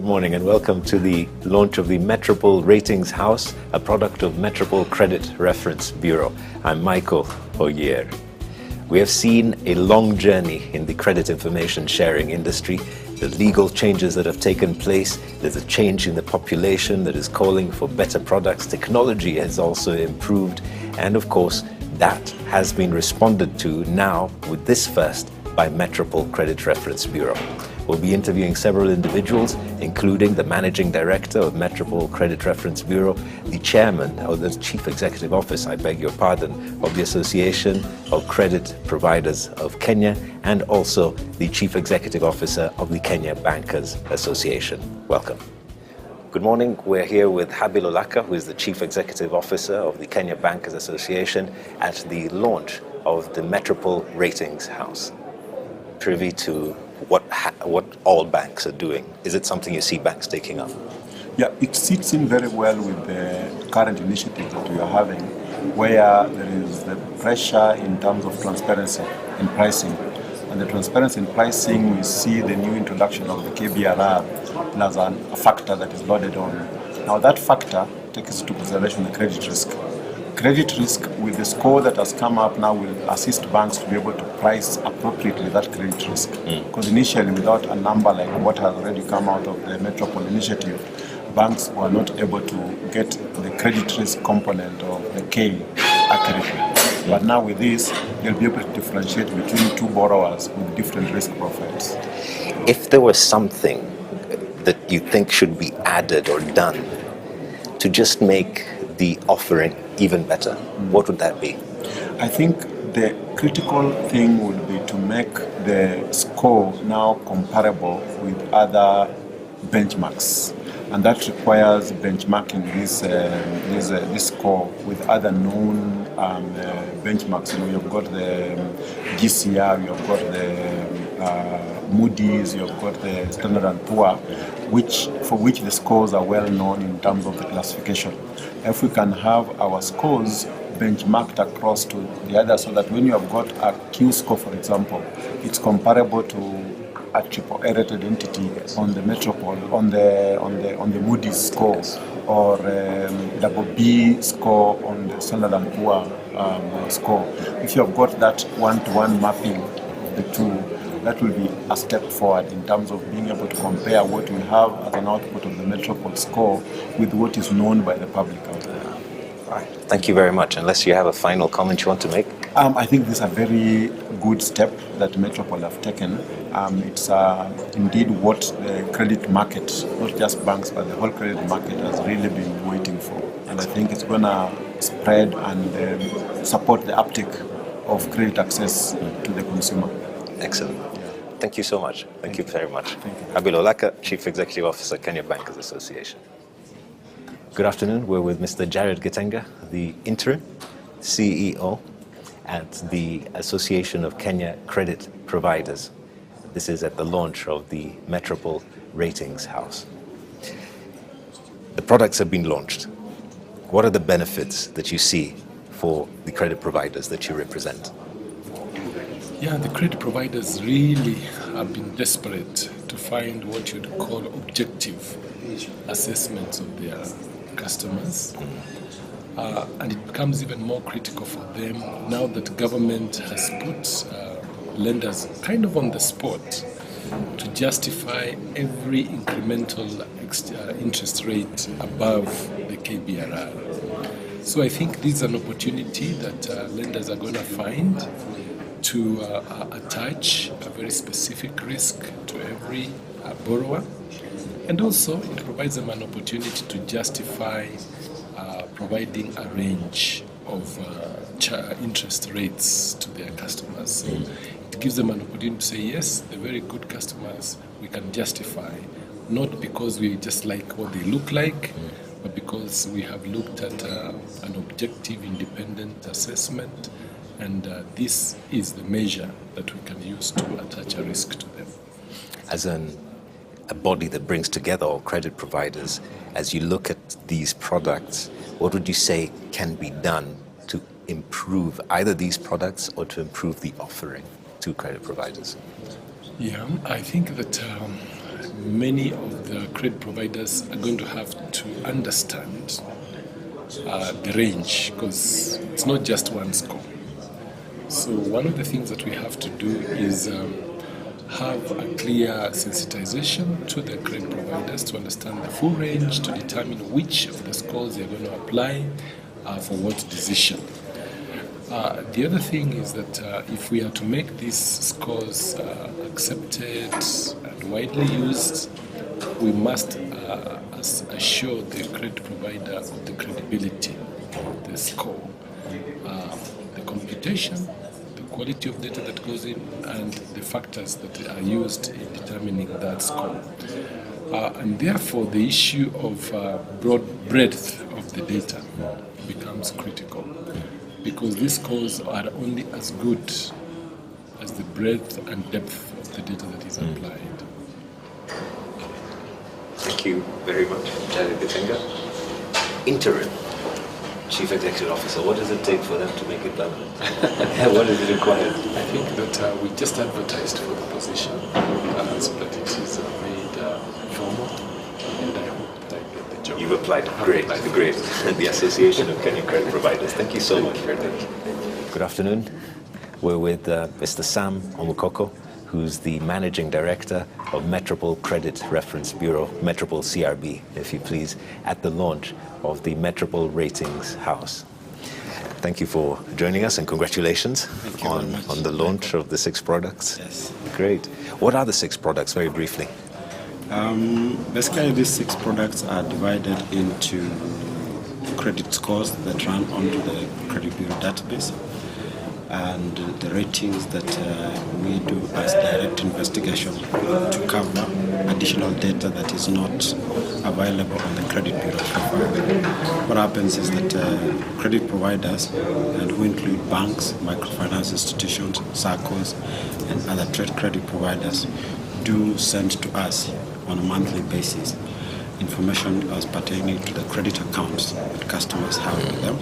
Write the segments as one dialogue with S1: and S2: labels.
S1: morning and welcome to the launch of the Metropol Ratings House, a product of Metropol Credit Reference Bureau. I'm Michael Oyer. We have seen a long journey in the credit information sharing industry, the legal changes that have taken place. There's a change in the population that is calling for better products. Technology has also improved, and of course, that has been responded to now with this first by Metropol Credit Reference Bureau. We'll be interviewing several individuals, including the Managing Director of Metropol Credit Reference Bureau, the Chairman, or the Chief Executive Officer, I beg your pardon, of the Association of Credit Providers of Kenya, and also the Chief Executive Officer of the Kenya Bankers Association. Welcome. Good morning. We're here with Habil Olaka, who is the Chief Executive Officer of the Kenya Bankers Association, at the launch of the Metropol Ratings House. Privy to what all banks are doing. Is it something you see banks taking up?
S2: Yeah, it sits in very well with the current initiative that we are having, where there is the pressure in terms of transparency in pricing. And the transparency in pricing, we see the new introduction of the KBRR as a factor that is loaded on. Now that factor takes into consideration the credit risk. Credit risk, with the score that has come up now, will assist banks to be able to price appropriately that credit risk. Because initially, without a number like what has already come out of the Metropol initiative, banks were not able to get the credit risk component of the K accurately. But now with this, they'll be able to differentiate between two borrowers with different risk profiles.
S1: If there was something that you think should be added or done to just make the offering even better, what would that be?
S2: I think the critical thing would be to make the score now comparable with other benchmarks, and that requires benchmarking this score with other known benchmarks. You know, you've got the GCR, you've got the Moody's, you've got the Standard & Poor, for which the scores are well known in terms of the classification. If we can have our scores benchmarked across to the others, so that when you have got a Q score, for example, it's comparable to a AAA rated entity on the Metropol, on the Moody's score, or double B score on the Standard & Poor score. If you have got that one-to-one mapping of the two, that will be a step forward in terms of being able to compare what we have as an output of the Metropol score with what is known by the public out there.
S1: All right. Thank you very much. Unless you have a final comment you want to make?
S2: I think this is a very good step that Metropol have taken. It's indeed what the credit market, not just banks, but the whole credit market has really been waiting for. And I think it's going to spread and support the uptake of credit access to the consumer.
S1: Excellent. Thank you so much. Thank you very much.
S2: Thank you.
S1: Habil Olaka, Chief Executive Officer, Kenya Bankers Association. Good afternoon. We're with Mr. Jared Gitenga, the interim CEO at the Association of Kenya Credit Providers. This is at the launch of the Metropol Ratings House. The products have been launched. What are the benefits that you see for the credit providers that you represent?
S3: Yeah, the credit providers really have been desperate to find what you'd call objective assessments of their customers. And it becomes even more critical for them now that government has put lenders kind of on the spot to justify every incremental interest rate above the KBRR. So I think this is an opportunity that lenders are going to find to attach a very specific risk to every borrower, and also it provides them an opportunity to justify providing a range of interest rates to their customers. So it gives them an opportunity to say, yes, they're very good customers, we can justify, not because we just like what they look like, but because we have looked at an objective, independent assessment, and this is the measure that we can use to attach a risk to them.
S1: As a body that brings together all credit providers, as you look at these products, what would you say can be done to improve either these products or to improve the offering to credit providers?
S3: Yeah, I think that many of the credit providers are going to have to understand the range, because it's not just one score. So one of the things that we have to do is have a clear sensitization to the credit providers to understand the full range, to determine which of the scores they're going to apply for what decision. The other thing is that if we are to make these scores accepted and widely used, we must assure the credit provider of the credibility of the score, the computation, the quality of data that goes in, and the factors that are used in determining that score. And therefore, the issue of broad breadth of the data becomes critical, because these scores are only as good as the breadth and depth of the data that is applied.
S1: Thank you very much, Jared Gatenga. Interim Chief Executive Officer, what does it take for them to make it permanent? What is it required?
S3: I think that we just advertised for the position so that it is made formal, and I hope that I get the job.
S1: You've applied. Great. Great. The Association of Kenyan Credit Providers. Thank you so much. Good afternoon. We're with Mr. Sam Omukoko, who's the Managing Director of Metropol Credit Reference Bureau, Metropol CRB, if you please, at the launch of the Metropol Ratings House. Thank you for joining us, and congratulations on the launch of the 6 products.
S4: Yes.
S1: Great. What are the 6 products, very briefly?
S4: Basically, these 6 products are divided into credit scores that run onto the Credit Bureau database, and the ratings that we do as direct investigation to cover additional data that is not available on the Credit Bureau profile. What happens is that credit providers, and who include banks, microfinance institutions, SACCOs, and other trade credit providers, do send to us on a monthly basis information as pertaining to the credit accounts that customers have with them.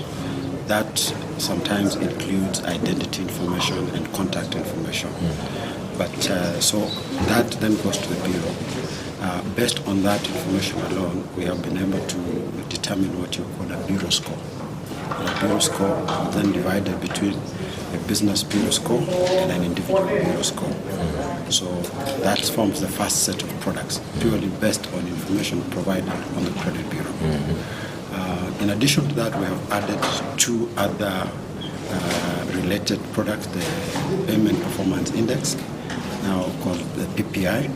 S4: That sometimes includes identity information and contact information. But so that then goes to the Bureau. Based on that information alone, we have been able to determine what you call a Bureau score. And a Bureau score is then divided between a business Bureau score and an individual Bureau score. So that forms the first set of products, purely based on information provided on the Credit Bureau. In addition to that, we have added 2 other related products, the Payment Performance Index, now called the PPI,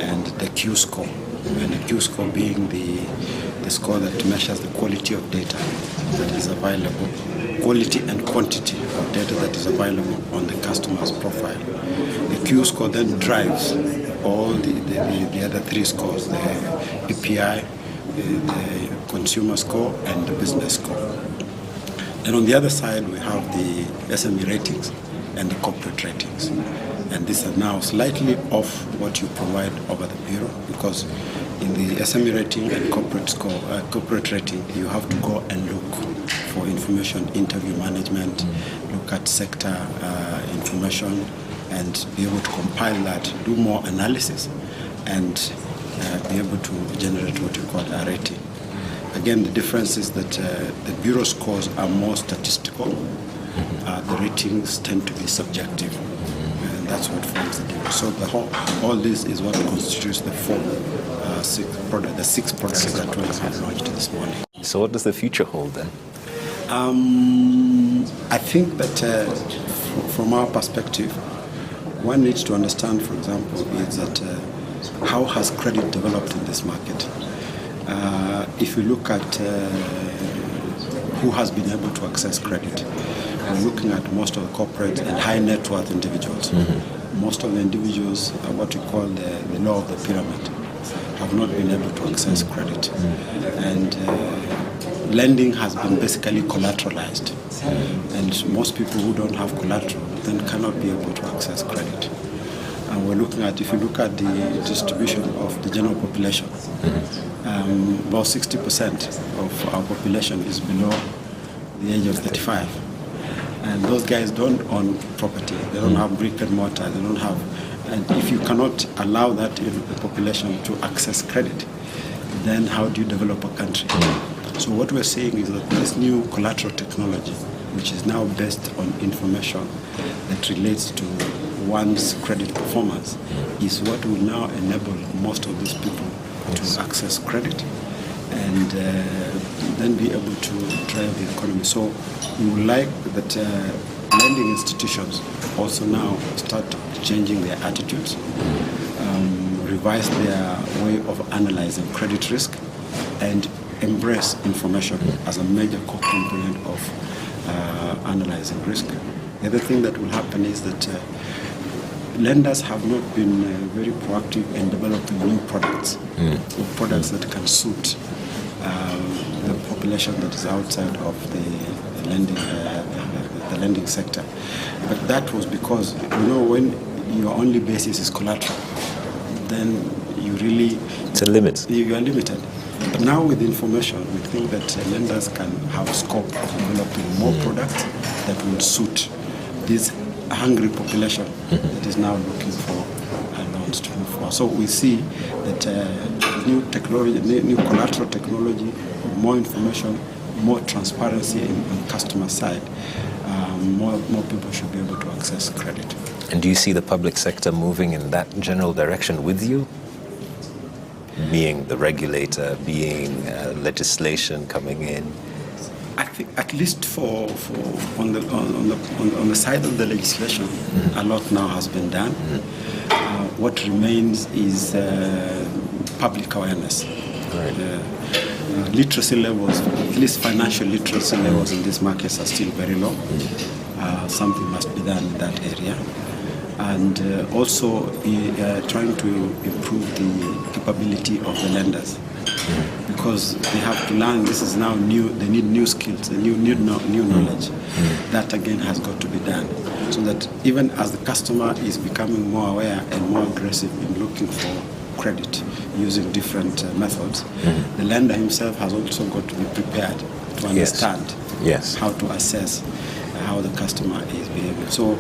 S4: and the Q score. And the Q score being the score that measures the quality of data that is available, quality and quantity of data that is available on the customer's profile. The Q score then drives all the other 3 scores, the PPI, the consumer score, and the business score. And on the other side, we have the SME ratings and the corporate ratings. And these are now slightly off what you provide over the Bureau, because in the SME rating and corporate rating, you have to go and look for information, interview management, look at sector information, and be able to compile that, do more analysis, and be able to generate what you call a rating. Again, the difference is that the Bureau scores are more statistical. The ratings tend to be subjective, and that's what forms the Bureau. So all this is what constitutes the 6 products that we have launched this morning.
S1: So what does the future hold then?
S4: I think that from our perspective, one needs to understand, for example, is that how has credit developed in this market? If you look at who has been able to access credit, we're looking at most of the corporate and high net worth individuals. Most of the individuals are what we call the low of the pyramid, have not been able to access credit. And lending has been basically collateralized. And most people who don't have collateral then cannot be able to access credit. And we're looking at, if you look at the distribution of the general population, about 60% of our population is below the age of 35. And those guys don't own property. They don't have brick and mortar. They don't have And if you cannot allow that population to access credit, then how do you develop a country? So what we're saying is that this new collateral technology, which is now based on information that relates to one's credit performance, is what will now enable most of these people to access credit and then be able to drive the economy. So we would like that lending institutions also now start changing their attitudes, revise their way of analyzing credit risk, and embrace information as a major core component of analyzing risk. The other thing that will happen is that lenders have not been very proactive in developing new products, or products that can suit the population that is outside of the lending sector. But that was because, when your only basis is collateral, then you really...
S1: It's a limit.
S4: You are limited. But now with information, we think that lenders can have scope of developing more products that will suit this hungry population that is now looking for loans to move forward. So we see that new technology, new collateral technology, more information, more transparency on customer side, more people should be able to access credit.
S1: And do you see the public sector moving in that general direction with you? Being the regulator, being legislation coming in?
S4: I think at least on the side of the legislation, a lot now has been done. What remains is public awareness.
S1: Right.
S4: Literacy levels, at least financial literacy levels in these markets are still very low. Something must be done in that area. And also trying to improve the capability of the lenders, because they have to learn. This is now new. They need new skills, new knowledge. That again has got to be done, so that even as the customer is becoming more aware and more aggressive in looking for credit using different methods, the lender himself has also got to be prepared to understand how to assess how the customer is behaving. So.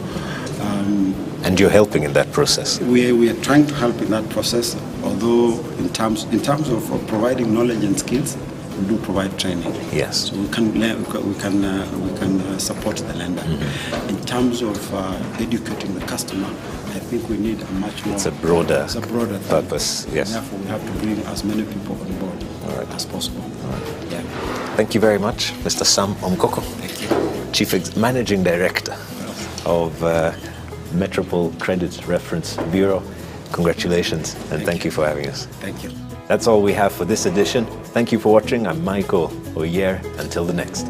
S1: And you're helping in that process?
S4: We are trying to help in that process, although in terms of providing knowledge and skills, we do provide training.
S1: Yes.
S4: So we can support the lender. In terms of educating the customer, I think we need a much more...
S1: It's a broader purpose,
S4: thing.
S1: yes.
S4: Therefore, we have to bring as many people on board as possible. Yeah.
S1: Thank you very much, Mr. Sam Omkoko.
S4: Thank you.
S1: Chief Managing Director of Metropol Credit Reference Bureau. Congratulations and thank you for having us.
S4: Thank you.
S1: That's all we have for this edition. Thank you for watching. I'm Michael Oyer. Until the next.